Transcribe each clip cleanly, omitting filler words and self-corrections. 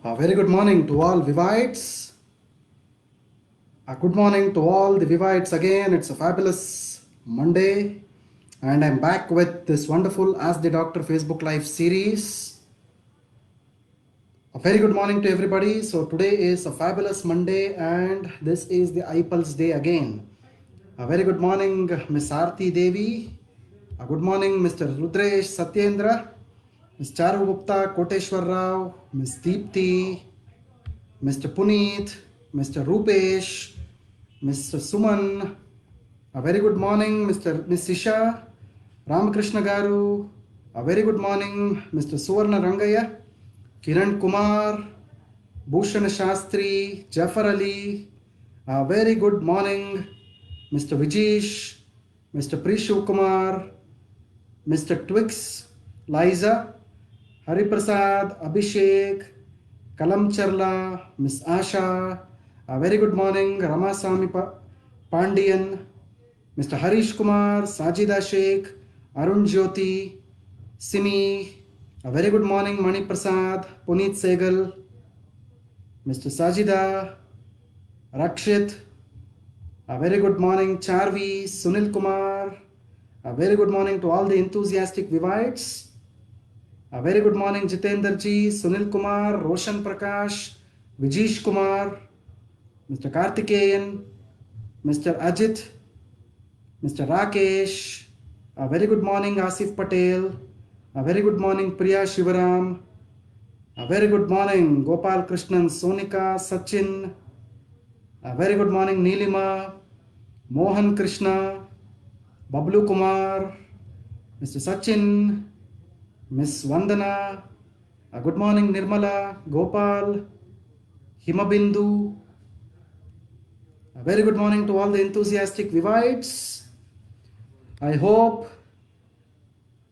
A very good morning to all Vivites. A good morning to all the Vivites again. It's a fabulous Monday, and I'm back with this wonderful Ask the Doctor Facebook Live series. A very good morning to everybody. So, today is a fabulous Monday, and this is the iPulse day again. A very good morning, Miss Aarti Devi. A good morning, Mr. Rudresh Satyendra, Ms. Charu Gupta, Koteshwar Rao, Ms. Deepthi, Mr. Puneet, Mr. Rupesh, Mr. Suman. A very good morning, Miss Isha, Ramakrishna Garu. A very good morning, Mr. Suvarna Rangaya, Kiran Kumar, Bhushan Shastri, Jafar Ali. A very good morning, Mr. Vijesh, Mr. Prishu Kumar, Mr. Twix, Liza, Hariprasad, Abhishek, Kalam Charla, Miss Asha. A very good morning, Ramasamy Pandian, Mr. Harish Kumar, Sajida Sheikh, Arun Jyoti, Simi. A very good morning, Mani Prasad, Puneet Segal, Mr. Sajida, Rakshit. A very good morning, Charvi, Sunil Kumar. A very good morning to all the enthusiastic Vivites. A very good morning, Jitendra ji, Sunil Kumar, Roshan Prakash, Vijesh Kumar, Mr. Karthikeyan, Mr. Ajit, Mr. Rakesh. A very good morning, Asif Patel. A very good morning, Priya Shivaram. A very good morning, Gopal Krishnan, Sonika, Sachin. A very good morning, Neelima, Mohan Krishna, Bablu Kumar, Mr. Sachin, Miss Vandana. A good morning, Nirmala, Gopal, Himabindu. A very good morning to all the enthusiastic Vivites. I hope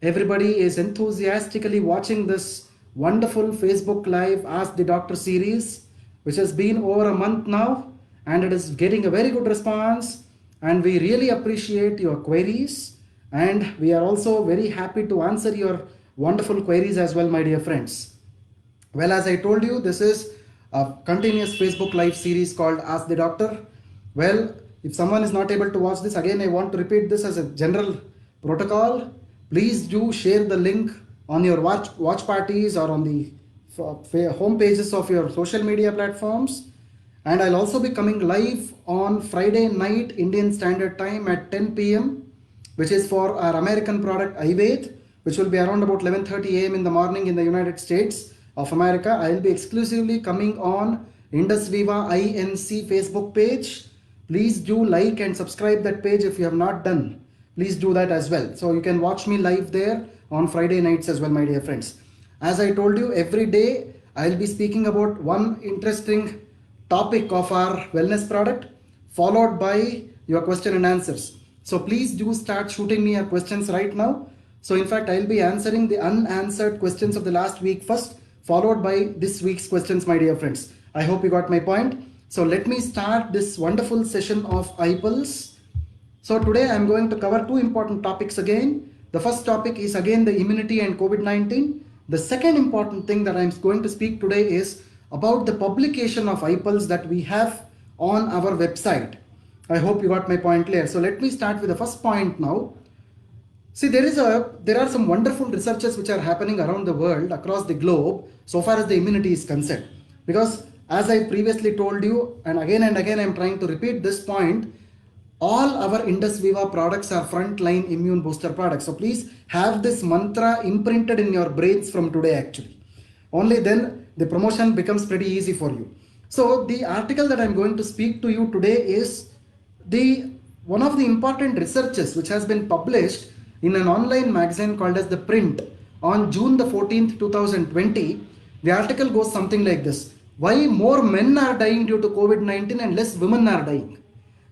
everybody is enthusiastically watching this wonderful Facebook Live Ask the Doctor series, which has been over a month now, and it is getting a very good response. And we really appreciate your queries, and we are also very happy to answer your wonderful queries as well, my dear friends. Well, as I told you, this is a continuous Facebook Live series called Ask the Doctor. Well, if someone is not able to watch this, again, I want to repeat this as a general protocol. Please do share the link on your watch parties or on the home pages of your social media platforms. And I'll also be coming live on Friday night Indian Standard Time at 10 p.m., which is for our American product iVaid, which will be around about 11:30 a.m. in the morning in the United States of America. I'll be exclusively coming on Indus Viva INC Facebook page. Please do like and subscribe that page if you have not done. Please do that as well. So you can watch me live there on Friday nights as well, my dear friends. As I told you, every day I'll be speaking about one interesting topic of our wellness product, followed by your question and answers. So please do start shooting me your questions right now. So in fact, I'll be answering the unanswered questions of the last week first, followed by this week's questions, my dear friends. I hope you got my point. So let me start this wonderful session of iPulse. So today I'm going to cover two important topics again. The first topic is again the immunity and COVID-19. The second important thing that I'm going to speak today is about the publication of iPulse that we have on our website. I hope you got my point clear. So let me start with the first point now. See, there are some wonderful researches which are happening around the world, across the globe, so far as the immunity is concerned. Because as I previously told you, and again I'm trying to repeat this point, all our Indus Viva products are frontline immune booster products. So please have this mantra imprinted in your brains from today actually. Only then the promotion becomes pretty easy for you. So the article that I'm going to speak to you today is one of the important researches which has been published in an online magazine called as The Print on June the 14th, 2020. The article goes something like this: why more men are dying due to COVID-19 and less women are dying.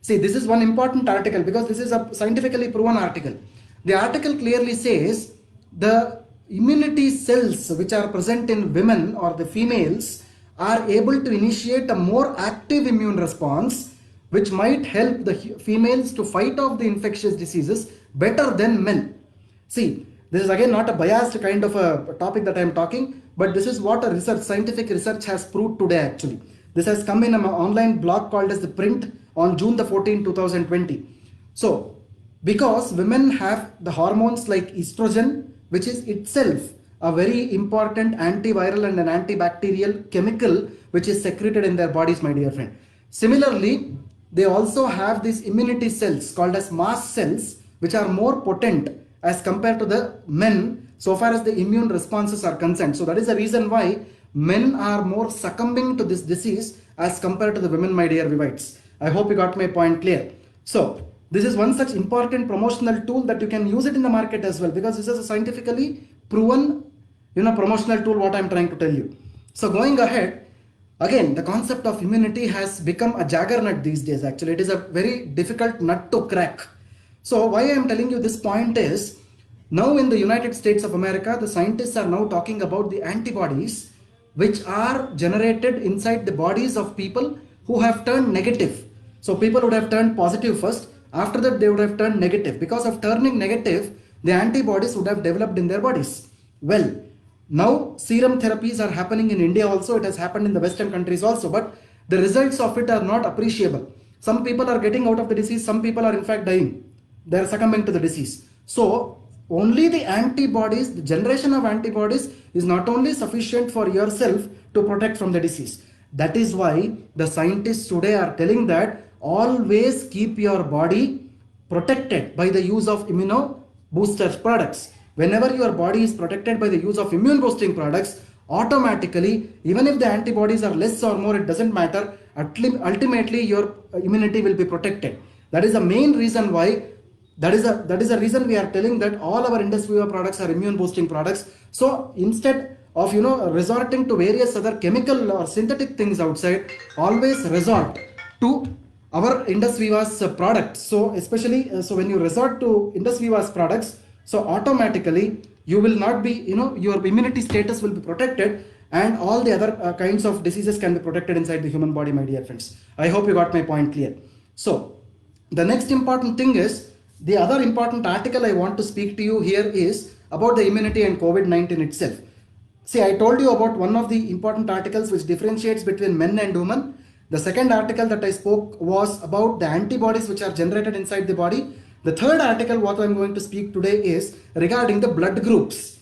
See, this is one important article because this is a scientifically proven article. The article clearly says the immunity cells which are present in women or the females are able to initiate a more active immune response, which might help the females to fight off the infectious diseases better than men. See, This is again not a biased kind of a topic that I am talking, but this is what a research, scientific research has proved today actually. This has come in an online blog called as The Print on June the 14th, 2020. So, because women have the hormones like estrogen, which is itself a very important antiviral and an antibacterial chemical which is secreted in their bodies, my dear friend. Similarly, they also have these immunity cells called as mast cells, which are more potent as compared to the men so far as the immune responses are concerned. So that is the reason why men are more succumbing to this disease as compared to the women, my dear Vivites. I hope you got my point clear. So this is one such important promotional tool that you can use it in the market as well, because this is a scientifically proven promotional tool what I'm trying to tell you. So going ahead, again, the concept of immunity has become a juggernaut these days. Actually, it is a very difficult nut to crack. So why I am telling you this point is, now in the United States of America, the scientists are now talking about the antibodies which are generated inside the bodies of people who have turned negative. So people would have turned positive first. After that, they would have turned negative. Because of turning negative, the antibodies would have developed in their bodies. Well, now serum therapies are happening in India also. It has happened in the Western countries also. But the results of it are not appreciable. Some people are getting out of the disease. Some people are in fact dying. They are succumbing to the disease. So only the antibodies, the generation of antibodies is not only sufficient for yourself to protect from the disease. That is why the scientists today are telling that always keep your body protected by the use of immuno booster products. Whenever your body is protected by the use of immune boosting products, automatically, even if the antibodies are less or more, it doesn't matter. Ultimately, your immunity will be protected. That is the main reason why. That is a reason we are telling that all our Indus Viva products are immune boosting products. So instead of resorting to various other chemical or synthetic things outside, always resort to our Indus Viva's products. So especially so when you resort to Indus Viva's products, so automatically you will not be your immunity status will be protected, and all the other kinds of diseases can be protected inside the human body, my dear friends. I hope you got my point clear. So the next important thing is, the other important article I want to speak to you here is about the immunity and COVID-19 itself. See, I told you about one of the important articles which differentiates between men and women. The second article that I spoke was about the antibodies which are generated inside the body. The third article what I am going to speak today is regarding the blood groups.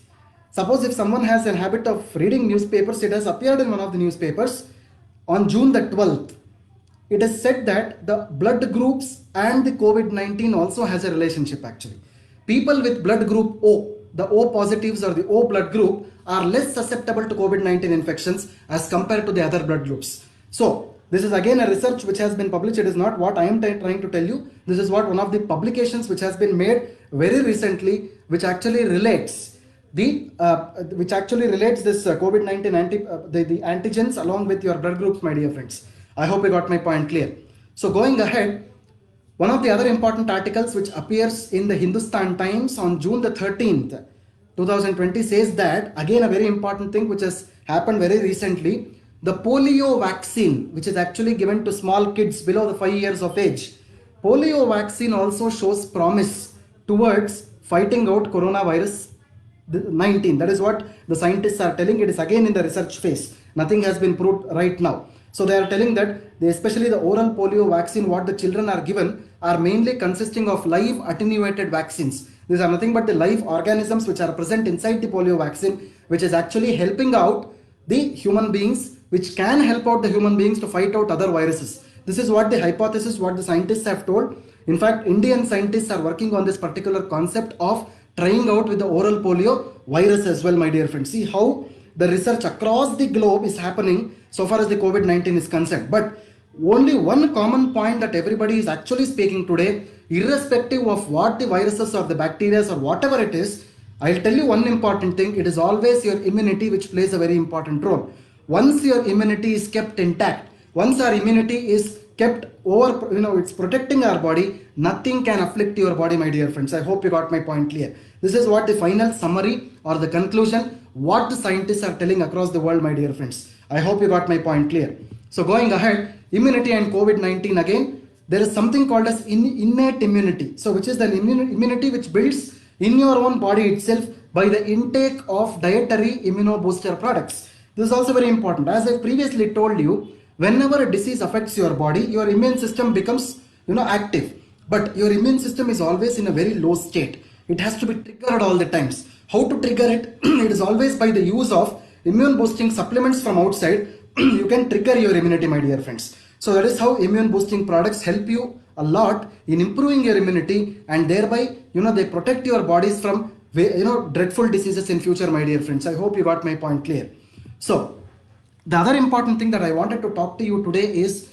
Suppose if someone has a habit of reading newspapers, it has appeared in one of the newspapers on June the 12th. It is said that the blood groups and the COVID-19 also has a relationship actually. People with blood group O, the O positives or the O blood group, are less susceptible to COVID-19 infections as compared to the other blood groups. So this is again a research which has been published. It is not what I am trying to tell you. This is what one of the publications which has been made very recently, which actually relates this COVID-19 the antigens along with your blood groups, my dear friends. I hope you got my point clear. So going ahead, one of the other important articles which appears in the Hindustan Times on June the 13th, 2020 says that, again a very important thing which has happened very recently, the polio vaccine which is actually given to small kids below the 5 years of age. Polio vaccine also shows promise towards fighting out coronavirus 19. That is what the scientists are telling. It is again in the research phase. Nothing has been proved right now. So they are telling that especially the oral polio vaccine what the children are given are mainly consisting of live attenuated vaccines. These are nothing but the live organisms which are present inside the polio vaccine, which is actually helping out the human beings, which can help out the human beings to fight out other viruses. This is what the hypothesis, what the scientists have told. In fact, Indian scientists are working on this particular concept of trying out with the oral polio virus as well, my dear friends. See how the research across the globe is happening so far as the COVID-19 is concerned. But only one common point that everybody is actually speaking today, irrespective of what the viruses or the bacteria or whatever it is, I'll tell you one important thing. It is always your immunity which plays a very important role. Once your immunity is kept intact, once our immunity is kept over, it's protecting our body, nothing can afflict your body, my dear friends. I hope you got my point clear. This is what the final summary or the conclusion, what the scientists are telling across the world, my dear friends. I hope you got my point clear. So going ahead, immunity and COVID-19 again, there is something called as innate immunity. So which is the immunity which builds in your own body itself by the intake of dietary immunobooster products. This is also very important. As I previously told you, whenever a disease affects your body, your immune system becomes active. But your immune system is always in a very low state. It has to be triggered all the times. How to trigger it? It is always by the use of immune boosting supplements from outside. You can trigger your immunity, my dear friends. So that is how immune boosting products help you a lot in improving your immunity, and thereby they protect your bodies from dreadful diseases in future, my dear friends. I hope you got my point clear. So the other important thing that I wanted to talk to you today is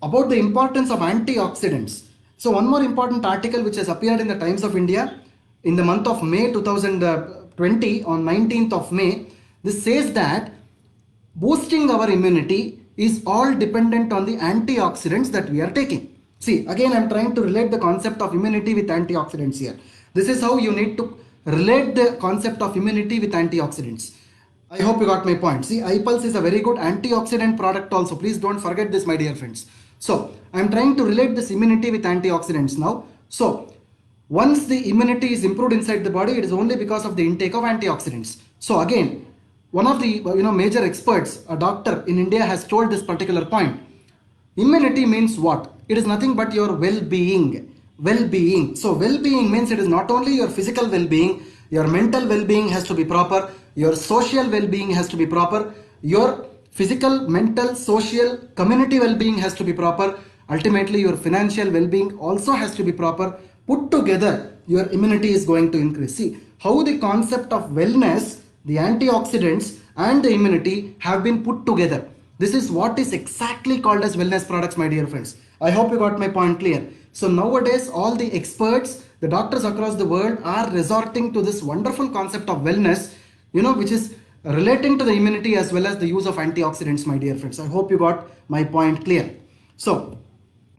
about the importance of antioxidants. So one more important article which has appeared in the Times of India in the month of May 2020 on 19th of May. This says that boosting our immunity is all dependent on the antioxidants that we are taking. See, again, I'm trying to relate the concept of immunity with antioxidants here. This is how you need to relate the concept of immunity with antioxidants. I hope you got my point. See, iPulse is a very good antioxidant product also. Please don't forget this, my dear friends. So, I'm trying to relate this immunity with antioxidants now. So, once the immunity is improved inside the body, it is only because of the intake of antioxidants. So again, one of the major experts, a doctor in India, has told this particular point. Immunity means what? It is nothing but your well-being. Well-being. So well-being means it is not only your physical well-being, your mental well-being has to be proper, your social well-being has to be proper, your physical, mental, social, community well-being has to be proper. Ultimately, your financial well-being also has to be proper. Put together, your immunity is going to increase. See how the concept of wellness, the antioxidants and the immunity have been put together. This is what is exactly called as wellness products, my dear friends. I hope you got my point clear. So nowadays, all the experts, the doctors across the world are resorting to this wonderful concept of wellness, which is relating to the immunity as well as the use of antioxidants, my dear friends. I hope you got my point clear. So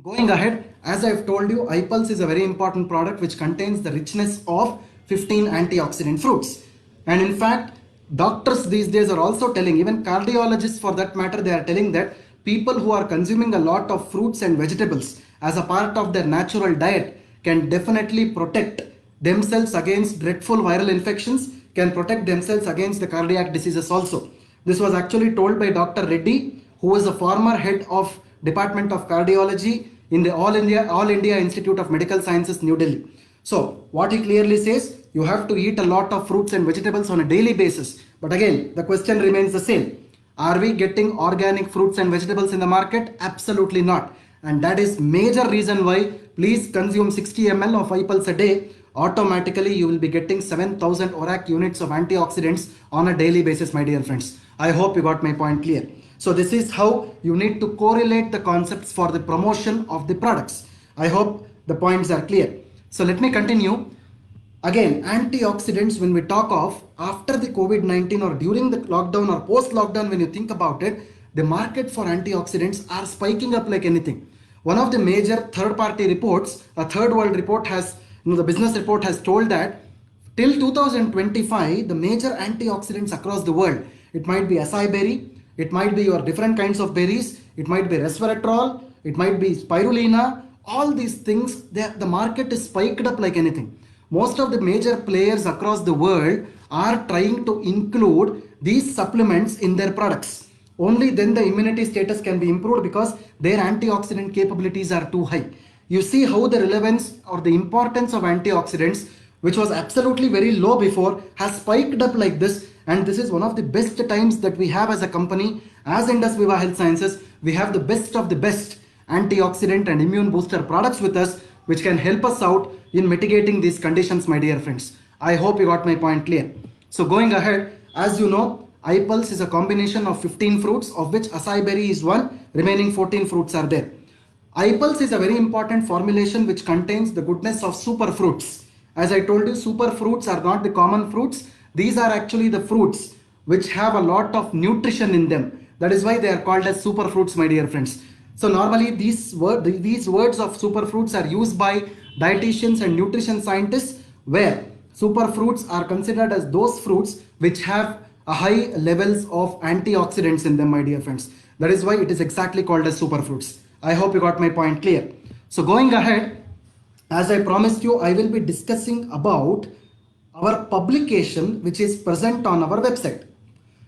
going ahead, as I've told you, iPulse is a very important product which contains the richness of 15 antioxidant fruits. And in fact, doctors these days are also telling, even cardiologists for that matter, they are telling that people who are consuming a lot of fruits and vegetables as a part of their natural diet can definitely protect themselves against dreadful viral infections, can protect themselves against the cardiac diseases also. This was actually told by Dr. Reddy, who was the former head of Department of Cardiology in the All India Institute of Medical Sciences, New Delhi. So what he clearly says, you have to eat a lot of fruits and vegetables on a daily basis. But again, the question remains the same. Are we getting organic fruits and vegetables in the market? Absolutely not. And that is major reason why please consume 60 ml of iPulse a day. Automatically you will be getting 7,000 ORAC units of antioxidants on a daily basis, my dear friends. I hope you got my point clear. So this is how you need to correlate the concepts for the promotion of the products. I hope the points are clear. So let me continue. Again, antioxidants, when we talk of after the COVID-19 or during the lockdown or post-lockdown, when you think about it, the market for antioxidants are spiking up like anything. One of the major third-party reports, a third world report has, the business report has told that till 2025, the major antioxidants across the world, it might be acai berry, it might be your different kinds of berries, it might be resveratrol, it might be spirulina, all these things, the market is spiked up like anything. Most of the major players across the world are trying to include these supplements in their products. Only then the immunity status can be improved because their antioxidant capabilities are too high. You see how the relevance or the importance of antioxidants, which was absolutely very low before, has spiked up like this. And this is one of the best times that we have as a company, as Indus Viva Health Sciences. We have the best of the best antioxidant and immune booster products with us, which can help us out in mitigating these conditions, my dear friends. I hope you got my point clear. So going ahead, as you know, iPulse is a combination of 15 fruits, of which acai berry is one, remaining 14 fruits are there. iPulse is a very important formulation which contains the goodness of super fruits. As I told you, super fruits are not the common fruits. These are actually the fruits which have a lot of nutrition in them. That is why they are called as super fruits, my dear friends. So normally these words of super fruits are used by dietitians and nutrition scientists, where super fruits are considered as those fruits which have a high levels of antioxidants in them, my dear friends. That is why it is exactly called as super fruits. I hope you got my point clear. So going ahead, as I promised you, I will be discussing about our publication which is present on our website.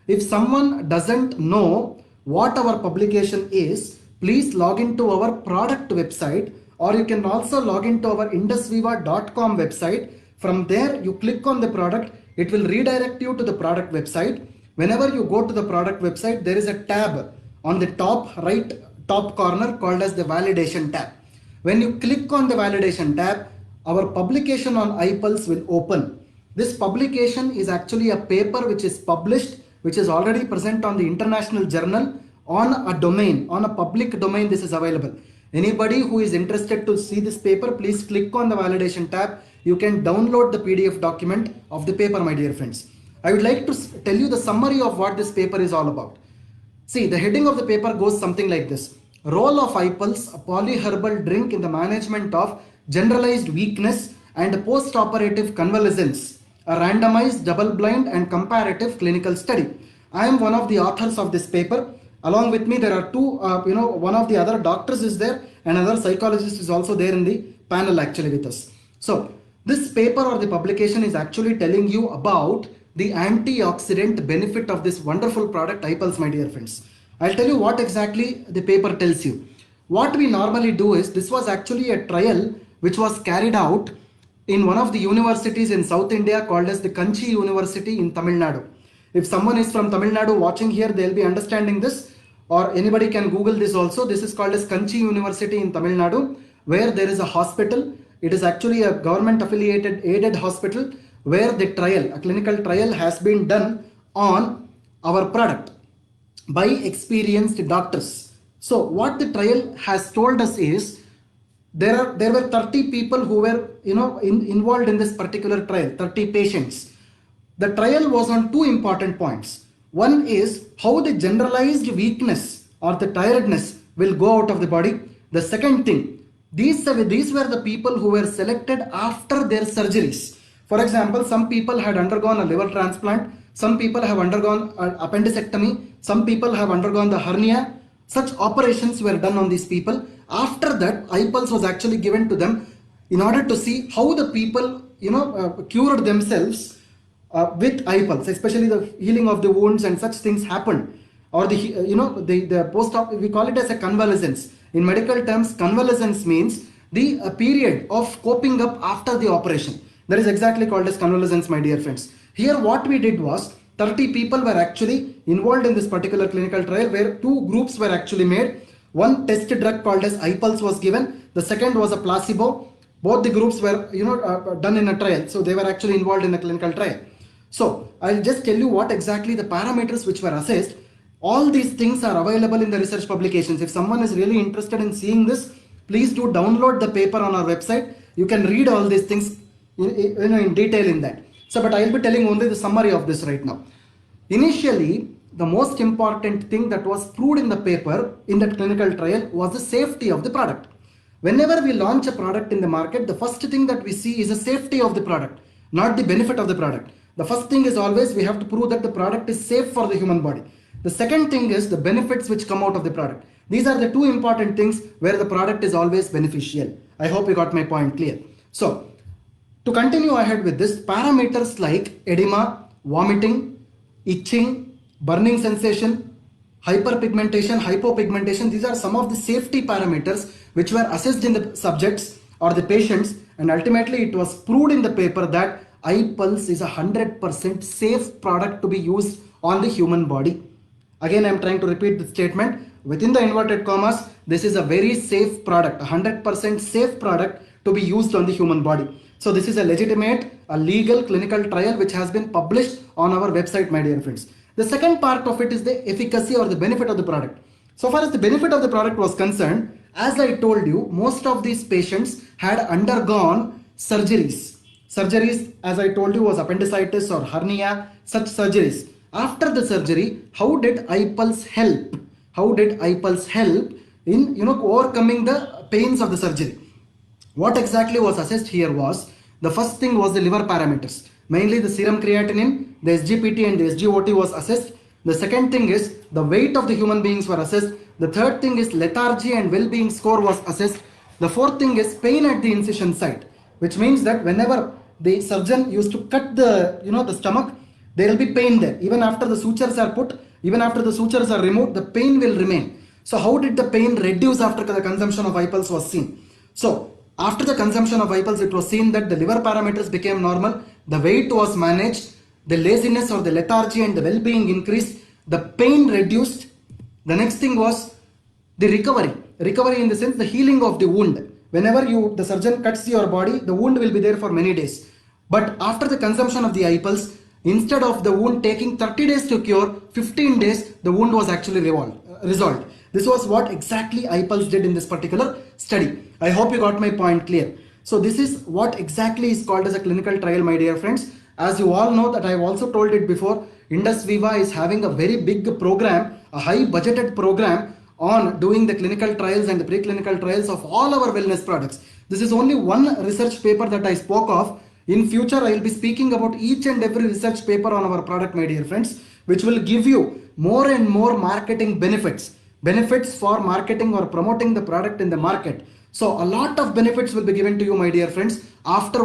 If someone doesn't know what our publication is, please log into our product website, or you can also log into our indusviva.com website. From there, you click on the product, it will redirect you to the product website. Whenever you go to the product website, there is a tab on the top right top corner called as the validation tab. When you click on the validation tab, our publication on iPulse will open. This publication is actually a paper which is published, which is already present on the international journal on a domain, on a public domain. This is available. Anybody who is interested to see this paper, please click on the validation tab. You can download the PDF document of the paper, my dear friends. I would like to tell you the summary of what this paper is all about. See, the heading of the paper goes something like this: Role of iPulse, a polyherbal drink in the management of generalized weakness and post-operative convalescence, a randomized, double-blind and comparative clinical study. I am one of the authors of this paper. Along with me, there are two, one of the other doctors is there, and another psychologist is also there in the panel actually with us. So, this paper or the publication is actually telling you about the antioxidant benefit of this wonderful product iPulse, my dear friends. I'll tell you what exactly the paper tells you. What we normally do is, this was actually a trial which was carried out in one of the universities in South India called as the Kanchi University in Tamil Nadu. If someone is from Tamil Nadu watching here, they'll be understanding this, or anybody can Google this also. This is called as Kanchi University in Tamil Nadu, where there is a hospital. It is actually a government affiliated aided hospital where the trial, a clinical trial has been done on our product by experienced doctors. So what the trial has told us is, there were 30 people who were involved in this particular trial, 30 patients. The trial was on two important points. One is how the generalized weakness or the tiredness will go out of the body. The second thing, these were the people who were selected after their surgeries. For example, some people had undergone a liver transplant, some people have undergone an appendicectomy, some people have undergone the hernia. Such operations were done on these people. After that, iPulse was actually given to them in order to see how the people cured themselves with iPulse, especially the healing of the wounds and such things happened, or the post-op, we call it as a convalescence. In medical terms, convalescence means the period of coping up after the operation. That is exactly called as convalescence, my dear friends. Here what we did was, 30 people were actually involved in this particular clinical trial, where two groups were actually made. One test drug called as iPulse was given. The second was a placebo. Both the groups were done in a trial. So they were actually involved in a clinical trial. So I'll just tell you what exactly the parameters which were assessed. All these things are available in the research publications. If someone is really interested in seeing this, please do download the paper on our website. You can read all these things in detail in that. So, but I'll be telling only the summary of this right now. Initially, the most important thing that was proved in the paper in that clinical trial was the safety of the product. Whenever we launch a product in the market, the first thing that we see is the safety of the product, not the benefit of the product. The first thing is always we have to prove that the product is safe for the human body. The second thing is the benefits which come out of the product. These are the two important things where the product is always beneficial. I hope you got my point clear. So, to continue ahead with this, parameters like edema, vomiting, itching, burning sensation, hyperpigmentation, hypopigmentation, these are some of the safety parameters which were assessed in the subjects or the patients, and ultimately it was proved in the paper that iPulse is a 100% safe product to be used on the human body. Again, I am trying to repeat the statement within the inverted commas. This is a very safe product, 100% safe product to be used on the human body. So this is a legitimate, a legal clinical trial which has been published on our website, my dear friends. The second part of it is the efficacy or the benefit of the product. So far as the benefit of the product was concerned, as I told you, most of these patients had undergone surgeries. Surgeries, as I told you, was appendicitis or hernia, such surgeries. After the surgery, how did iPulse help? How did iPulse help in overcoming the pains of the surgery? What exactly was assessed here was, the first thing was the liver parameters. Mainly the serum creatinine, the SGPT and the SGOT was assessed. The second thing is the weight of the human beings were assessed. The third thing is lethargy and well-being score was assessed. The fourth thing is pain at the incision site, which means that whenever the surgeon used to cut the, the stomach, there will be pain there. Even after the sutures are put, even after the sutures are removed, the pain will remain. So how did the pain reduce after the consumption of iPulse was seen? So after the consumption of iPulse, it was seen that the liver parameters became normal, the weight was managed, the laziness or the lethargy and the well-being increased, the pain reduced. The next thing was the recovery in the sense the healing of the wound. Whenever the surgeon cuts your body, the wound will be there for many days. But after the consumption of the iPulse, instead of the wound taking 30 days to cure, 15 days the wound was actually resolved. This was what exactly iPulse did in this particular study. I hope you got my point clear. So this is what exactly is called as a clinical trial, my dear friends. As you all know that I have also told it before, Indus Viva is having a very big program, a high budgeted program on doing the clinical trials and the preclinical trials of all our wellness products. This is only one research paper that I spoke of. In future, I will be speaking about each and every research paper on our product, my dear friends, which will give you more and more marketing benefits for marketing or promoting the product in the market. So a lot of benefits will be given to you, my dear friends, after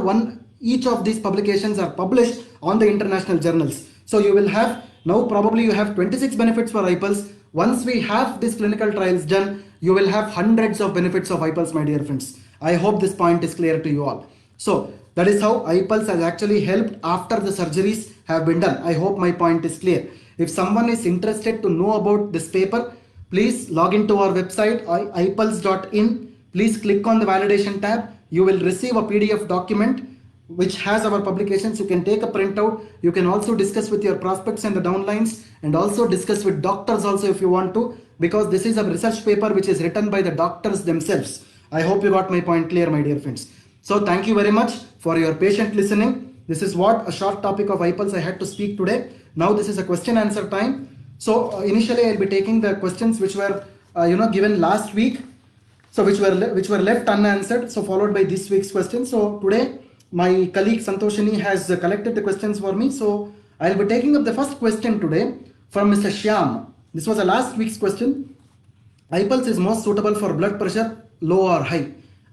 each of these publications are published on the international journals. So you will have, now probably you have 26 benefits for iPulse. Once we have these clinical trials done, you will have hundreds of benefits of iPulse, my dear friends. I hope this point is clear to you all. So that is how iPulse has actually helped after the surgeries have been done. I hope my point is clear. If someone is interested to know about this paper, please log into our website ipulse.in. Please click on the validation tab. You will receive a PDF document which has our publications. You can take a printout. You can also discuss with your prospects and the downlines, and also discuss with doctors also if you want to, because this is a research paper which is written by the doctors themselves. I hope you got my point clear, my dear friends. So thank you very much for your patient listening. This is what a short topic of iPulse I had to speak today. Now this is a question answer time. So initially I'll be taking the questions which were given last week, so which were left unanswered, so followed by this week's question. So today my colleague Santoshini has collected the questions for me. So I'll be taking up the first question today from Mr. Shyam. This was a last week's question. iPulse is most suitable for blood pressure, low or high.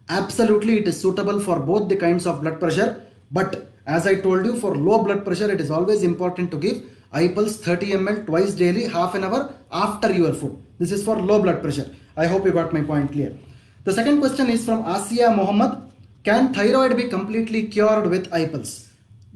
Absolutely, it is suitable for both the kinds of blood pressure. But as I told you, for low blood pressure, it is always important to give iPulse 30 ml twice daily, half an hour after your food. This is for low blood pressure. I hope you got my point clear. The second question is from Asiya Mohammed. Can thyroid be completely cured with iPulse?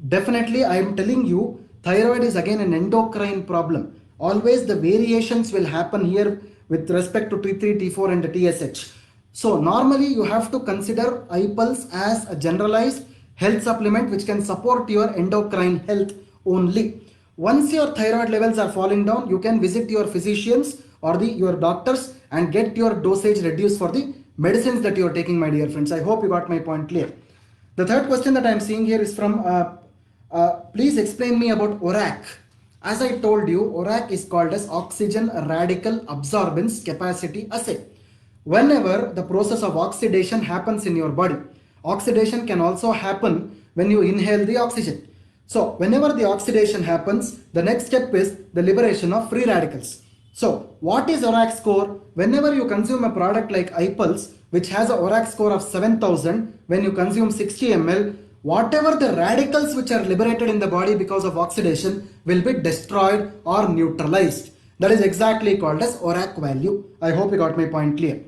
Definitely, I am telling you, thyroid is again an endocrine problem. Always the variations will happen here with respect to T3, T4 and the TSH. So normally you have to consider iPulse as a generalized health supplement which can support your endocrine health only. Once your thyroid levels are falling down, you can visit your physicians or your doctors and get your dosage reduced for the medicines that you are taking, my dear friends. I hope you got my point clear. The third question that I am seeing here is from, please explain me about ORAC. As I told you, ORAC is called as Oxygen Radical Absorbance Capacity Assay. Whenever the process of oxidation happens in your body, oxidation can also happen when you inhale the oxygen. So whenever the oxidation happens, the next step is the liberation of free radicals. So what is ORAC score? Whenever you consume a product like iPulse, which has a ORAC score of 7000, when you consume 60 ml, whatever the radicals which are liberated in the body because of oxidation will be destroyed or neutralized. That is exactly called as ORAC value. I hope you got my point clear.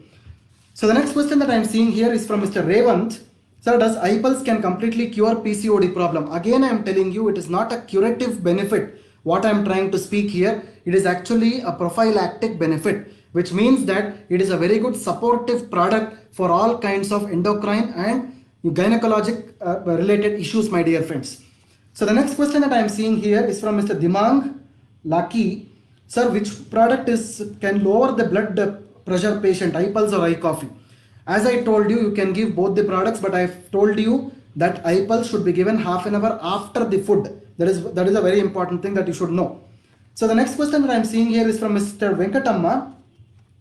So the next question that I am seeing here is from Mr. Revant. Sir, does iPulse can completely cure PCOD problem? Again, I am telling you, it is not a curative benefit. What I am trying to speak here, it is actually a prophylactic benefit, which means that it is a very good supportive product for all kinds of endocrine and gynecologic related issues, my dear friends. So the next question that I am seeing here is from Mr. Dimang Laki. Sir, which product can lower the blood pressure patient, iPulse or iCoffee? As I told you, you can give both the products, but I've told you that iPulse should be given half an hour after the food. That is a very important thing that you should know. So the next question that I'm seeing here is from Mr. Venkatamma.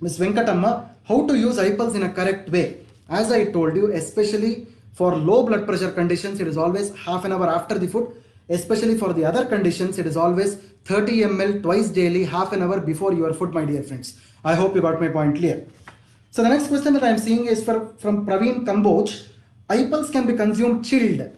Ms. Venkatamma, how to use iPulse in a correct way? As I told you, especially for low blood pressure conditions, it is always half an hour after the food. Especially for the other conditions, it is always 30 ml twice daily, half an hour before your food, my dear friends. I hope you got my point clear. So the next question that I am seeing is from Praveen Kamboj. iPulse can be consumed chilled.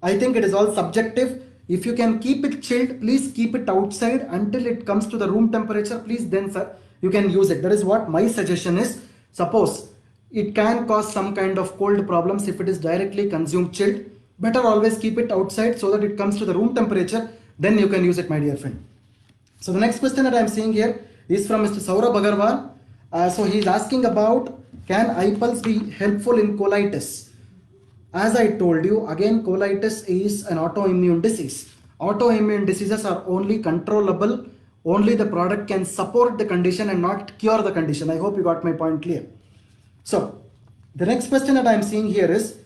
I think it is all subjective. If you can keep it chilled, please keep it outside until it comes to the room temperature. Please then, sir, you can use it. That is what my suggestion is. Suppose it can cause some kind of cold problems if it is directly consumed chilled. Better always keep it outside so that it comes to the room temperature. Then you can use it, my dear friend. So the next question that I am seeing here is from Mr. Saurabh Agarwal. So he is asking about, can eye pulse be helpful in colitis? As I told you, again, colitis is an autoimmune disease. Autoimmune diseases are only controllable, only the product can support the condition and not cure the condition. I hope you got my point clear. So, the next question that I am seeing here is,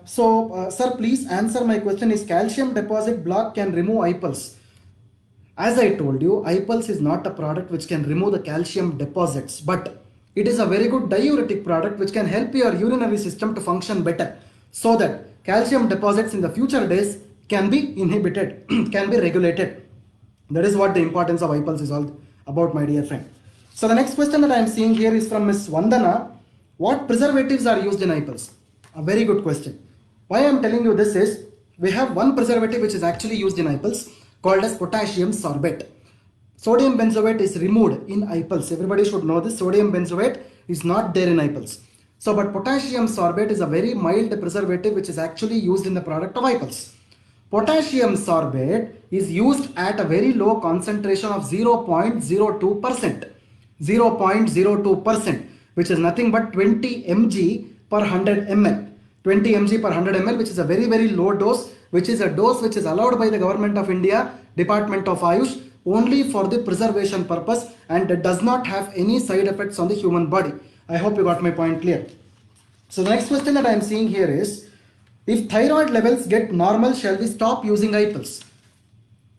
sir, please answer my question. Is calcium deposit block can remove eye pulse? As I told you, eye pulse is not a product which can remove the calcium deposits, but it is a very good diuretic product which can help your urinary system to function better, so that calcium deposits in the future days can be inhibited, can be regulated. That is what the importance of eye pulse is all about, my dear friend. So the next question that I am seeing here is from Ms. Vandana. What preservatives are used in eye pulse? A very good question. Why I am telling you this is, we have one preservative which is actually used in eye pulse called as potassium sorbate. Sodium benzoate is removed in eye pulse. Everybody should know this. Sodium benzoate is not there in eye pulse. So, but potassium sorbate is a very mild preservative which is actually used in the product of eye pulse. Potassium sorbate is used at a very low concentration of 0.02%. 0.02%, which is nothing but 20 mg per 100 ml. 20 mg per 100 ml, which is a very, very low dose, which is a dose which is allowed by the Government of India, Department of Ayush, only for the preservation purpose, and it does not have any side effects on the human body. I hope you got my point clear. So the next question that I am seeing here is, if thyroid levels get normal, shall we stop using eye pulse?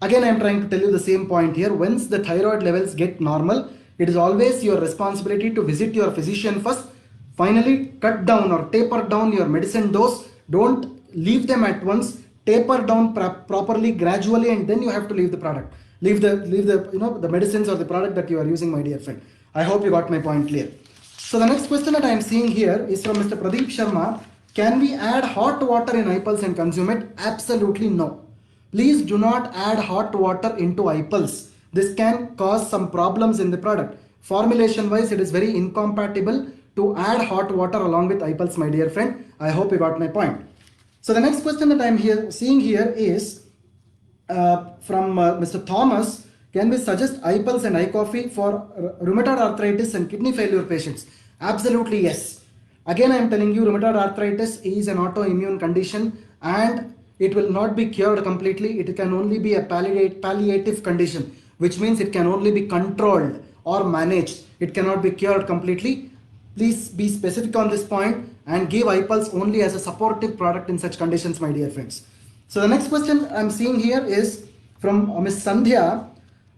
Again, I am trying to tell you the same point here. Once the thyroid levels get normal, it is always your responsibility to visit your physician first. Finally, cut down or taper down your medicine dose. Don't leave them at once. Taper down properly, gradually, and then you have to leave the product. Leave the the medicines or the product that you are using, my dear friend. I hope you got my point clear. So the next question that I am seeing here is from Mr. Pradeep Sharma. Can we add hot water in eye pulse and consume it? Absolutely no. Please do not add hot water into eye pulse. This can cause some problems in the product. Formulation wise, it is very incompatible to add hot water along with eye pulse, my dear friend. I hope you got my point. So the next question that I am seeing here is from Mr. Thomas. Can we suggest eye pulse and eye coffee for rheumatoid arthritis and kidney failure patients? Absolutely yes. Again, I am telling you, rheumatoid arthritis is an autoimmune condition and it will not be cured completely. It can only be a palliative condition, which means it can only be controlled or managed. It cannot be cured completely. Please be specific on this point and give eye pulse only as a supportive product in such conditions, my dear friends. So the next question I'm seeing here is from Ms. Sandhya.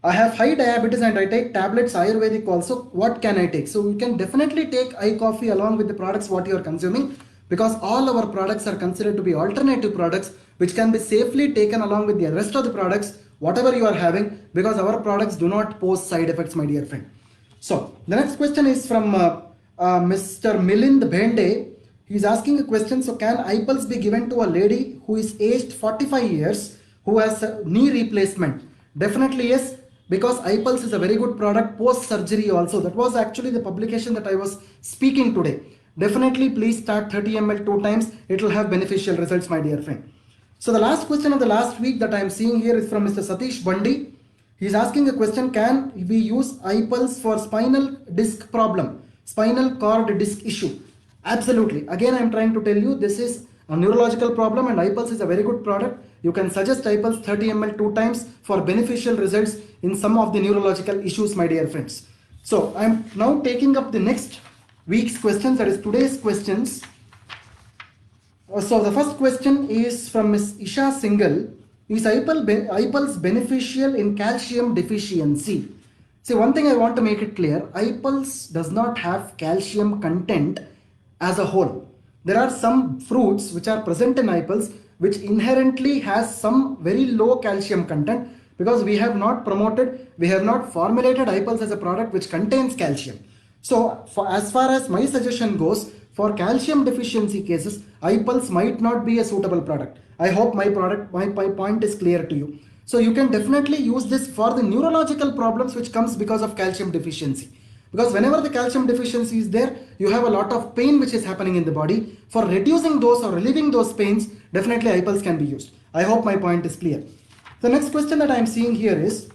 I have high diabetes and I take tablets Ayurvedic also. What can I take? So you can definitely take eye coffee along with the products what you are consuming, because all our products are considered to be alternative products which can be safely taken along with the rest of the products whatever you are having, because our products do not pose side effects, my dear friend. So the next question is from Mr. Milind Bhende. He is asking a question. So can eye pulse be given to a lady who is aged 45 years who has a knee replacement? Definitely yes, because eye pulse is a very good product post surgery also. That was actually the publication that I was speaking today. Definitely please start 30 ml 2 times. It will have beneficial results, my dear friend. So the last question of the last week that I am seeing here is from Mr. Satish Bandi. He is asking a question. Can we use eye pulse for spinal disc problem, spinal cord disc issue? Absolutely. Again, I am trying to tell you, this is a neurological problem and eye pulse is a very good product. You can suggest eye pulse 30 ml 2 times for beneficial results in some of the neurological issues, my dear friends. So I am now taking up the next week's questions, that is today's questions. So the first question is from Ms. Isha Singhal. Is eye pulse beneficial in calcium deficiency? See, one thing I want to make it clear, eye pulse does not have calcium content as a whole. There are some fruits which are present in eye pulse which inherently has some very low calcium content, because we have not formulated eye pulse as a product which contains calcium. So as far as my suggestion goes, for calcium deficiency cases, iPulse might not be a suitable product. I hope my point is clear to you. So you can definitely use this for the neurological problems which comes because of calcium deficiency. Because whenever the calcium deficiency is there, you have a lot of pain which is happening in the body. For reducing those or relieving those pains, definitely iPulse can be used. I hope my point is clear. The next question that I am seeing here is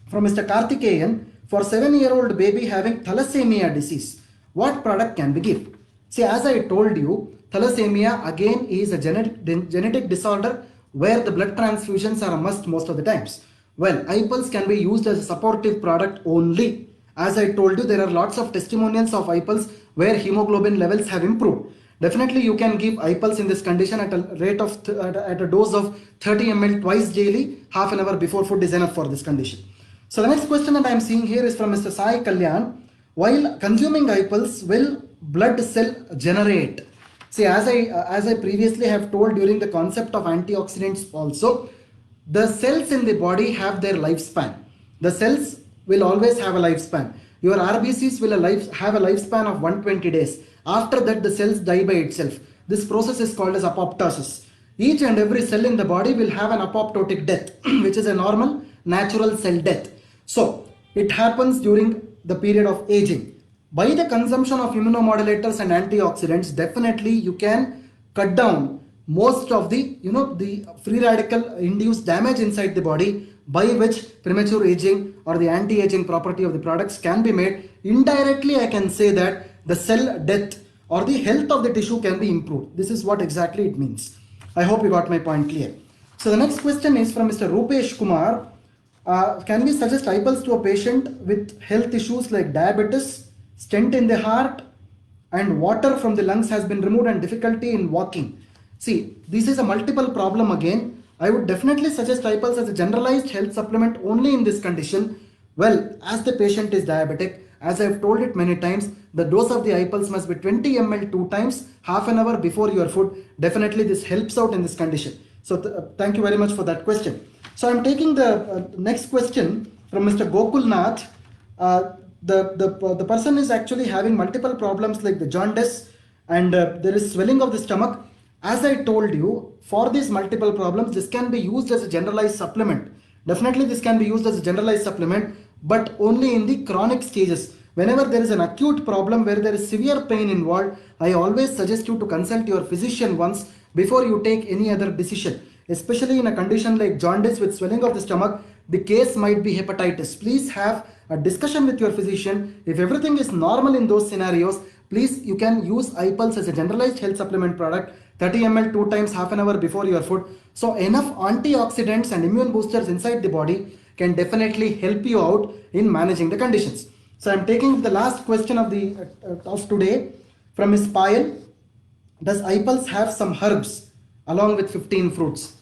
from Mr. Karthikeyan. For 7-year-old baby having thalassemia disease, what product can be given? See, as I told you, thalassemia again is a genetic disorder where the blood transfusions are a must most of the times. Well, iPulse can be used as a supportive product only. As I told you, there are lots of testimonials of iPulse where hemoglobin levels have improved. Definitely you can give iPulse in this condition at a rate of at a dose of 30 ml twice daily, half an hour before food is enough for this condition. So the next question that I am seeing here is from Mr. Sai Kalyan. While consuming iPulse, will blood cell generate? See, as I previously have told during the concept of antioxidants also, the cells in the body have their lifespan. The cells will always have a lifespan. Your RBCs will have a lifespan of 120 days. After that, the cells die by itself. This process is called as apoptosis. Each and every cell in the body will have an apoptotic death, which is a normal natural cell death. So it happens during the period of aging. By the consumption of immunomodulators and antioxidants, definitely you can cut down most of the the free radical induced damage inside the body, by which premature aging or the anti-aging property of the products can be made. Indirectly, I can say that the cell death or the health of the tissue can be improved. This is what exactly it means. I hope you got my point clear. So the next question is from Mr. Rupesh Kumar. Can we suggest iPulse to a patient with health issues like diabetes, stent in the heart, and water from the lungs has been removed and difficulty in walking? See, this is a multiple problem again. I would definitely suggest iPulse as a generalized health supplement only in this condition. Well, as the patient is diabetic, as I have told it many times, the dose of the iPulse must be 20 ml 2 times, half an hour before your food. Definitely this helps out in this condition. So thank you very much for that question. So I'm taking the next question from Mr. Gokul Nath. The person is actually having multiple problems like the jaundice and there is swelling of the stomach. As I told you, for these multiple problems, this can be used as a generalized supplement. Definitely this can be used as a generalized supplement, but only in the chronic stages. Whenever there is an acute problem where there is severe pain involved, I always suggest you to consult your physician once before you take any other decision. Especially in a condition like jaundice with swelling of the stomach, the case might be hepatitis. Please have a discussion with your physician. If everything is normal in those scenarios, please you can use iPulse as a generalized health supplement product, 30 ml 2 times half an hour before your food. So enough antioxidants and immune boosters inside the body can definitely help you out in managing the conditions. So I'm taking the last question of today from Ms. Payal. Does iPulse have some herbs along with 15 fruits?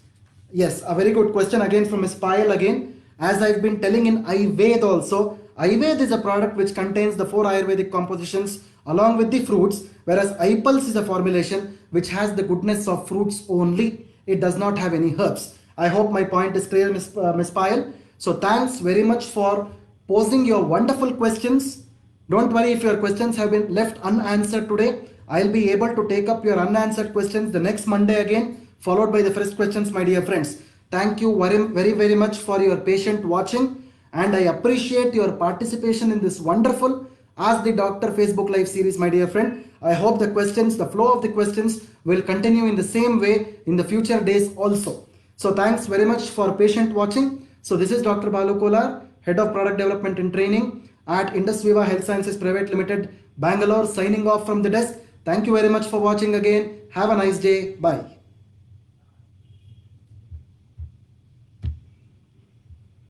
Yes, a very good question again from Ms. Payal again. As I've been telling in Ayurveda also, Ayurveda is a product which contains the 4 Ayurvedic compositions along with the fruits, whereas iPulse is a formulation which has the goodness of fruits only. It does not have any herbs. I hope my point is clear, Ms. Payal. So thanks very much for posing your wonderful questions. Don't worry if your questions have been left unanswered today. I'll be able to take up your unanswered questions the next Monday again, followed by the fresh questions, my dear friends. Thank you very much for your patient watching, and I appreciate your participation in this wonderful Ask the Doctor Facebook Live series, my dear friend. I hope the flow of the questions will continue in the same way in the future days also. So thanks very much for patient watching. So this is Dr. Balu Kolar, Head of Product Development and Training at Indus Viva Health Sciences Private Limited, Bangalore, signing off from the desk. Thank you very much for watching again. Have a nice day. Bye.